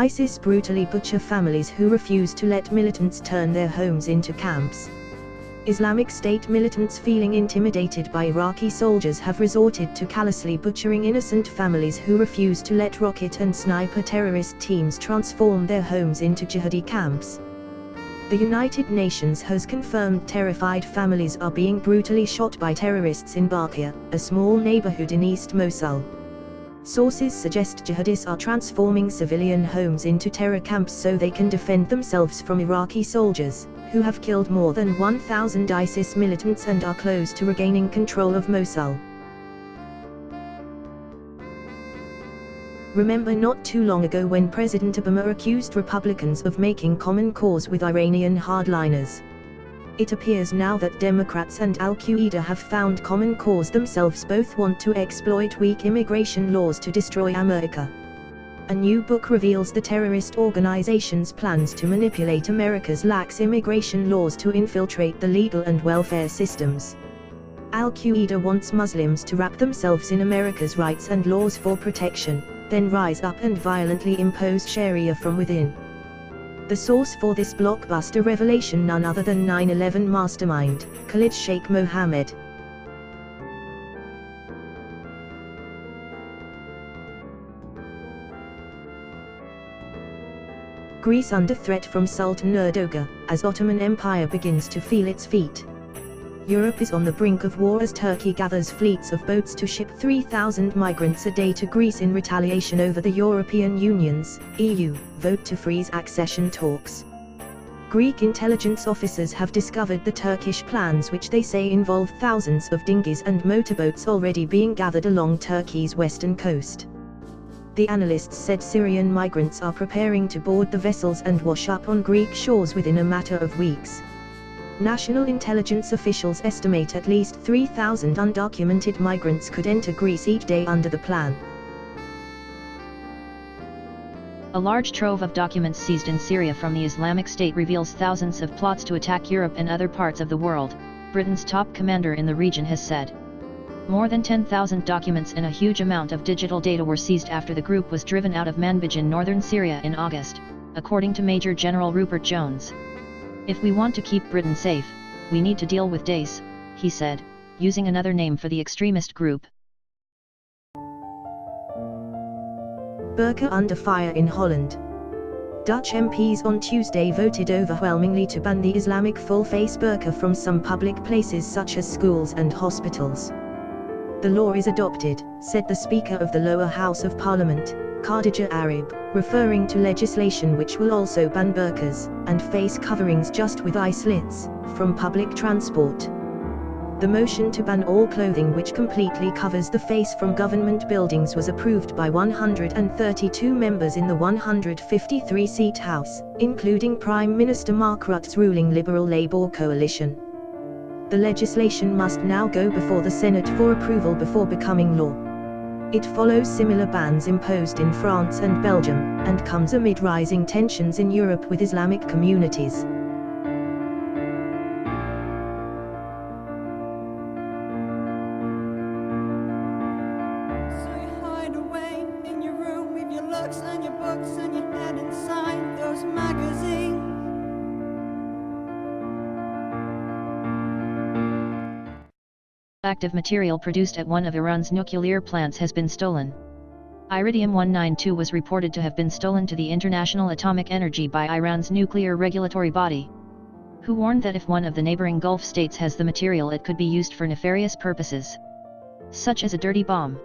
ISIS brutally butcher families who refuse to let militants turn their homes into camps. Islamic State militants feeling intimidated by Iraqi soldiers have resorted to callously butchering innocent families who refuse to let rocket and sniper terrorist teams transform their homes into jihadi camps. The United Nations has confirmed terrified families are being brutally shot by terrorists in Bakia, a small neighborhood in East Mosul. Sources suggest jihadists are transforming civilian homes into terror camps so they can defend themselves from Iraqi soldiers, who have killed more than 1,000 ISIS militants and are close to regaining control of Mosul. Remember not too long ago when President Obama accused Republicans of making common cause with Iranian hardliners. It appears now that Democrats and Al-Qaeda have found common cause themselves. Both want to exploit weak immigration laws to destroy America. A new book reveals the terrorist organization's plans to manipulate America's lax immigration laws to infiltrate the legal and welfare systems. Al-Qaeda wants Muslims to wrap themselves in America's rights and laws for protection, then rise up and violently impose Sharia from within. The source for this blockbuster revelation none other than 9/11 mastermind, Khalid Sheikh Mohammed. Greece under threat from Sultan Erdogan, as Ottoman Empire begins to feel its feet. Europe is on the brink of war as Turkey gathers fleets of boats to ship 3,000 migrants a day to Greece in retaliation over the European Union's, EU, vote to freeze accession talks. Greek intelligence officers have discovered the Turkish plans, which they say involve thousands of dinghies and motorboats already being gathered along Turkey's western coast. The analysts said Syrian migrants are preparing to board the vessels and wash up on Greek shores within a matter of weeks. National intelligence officials estimate at least 3,000 undocumented migrants could enter Greece each day under the plan. A large trove of documents seized in Syria from the Islamic State reveals thousands of plots to attack Europe and other parts of the world, Britain's top commander in the region has said. More than 10,000 documents and a huge amount of digital data were seized after the group was driven out of Manbij in northern Syria in August, according to Major General Rupert Jones. "If we want to keep Britain safe, we need to deal with TODAYS," he said, using another name for the extremist group. Burqa under fire in Holland. Dutch MPs on Tuesday voted overwhelmingly to ban the Islamic full-face burqa from some public places such as schools and hospitals. "The law is adopted," said the Speaker of the lower house of Parliament, Khadija Arib, referring to legislation which will also ban burqas and face coverings just with eye slits from public transport. The motion to ban all clothing which completely covers the face from government buildings was approved by 132 members in the 153-seat House, including Prime Minister Mark Rutte's ruling Liberal Labour coalition. The legislation must now go before the Senate for approval before becoming law. It follows similar bans imposed in France and Belgium, and comes amid rising tensions in Europe with Islamic communities. So you hide away in your room with your looks and your books and your head inside those magazines. Active material produced at one of Iran's nuclear plants has been stolen. Iridium-192 was reported to have been stolen to the International Atomic Energy by Iran's nuclear regulatory body, who warned that if one of the neighboring Gulf states has the material, it could be used for nefarious purposes, such as a dirty bomb.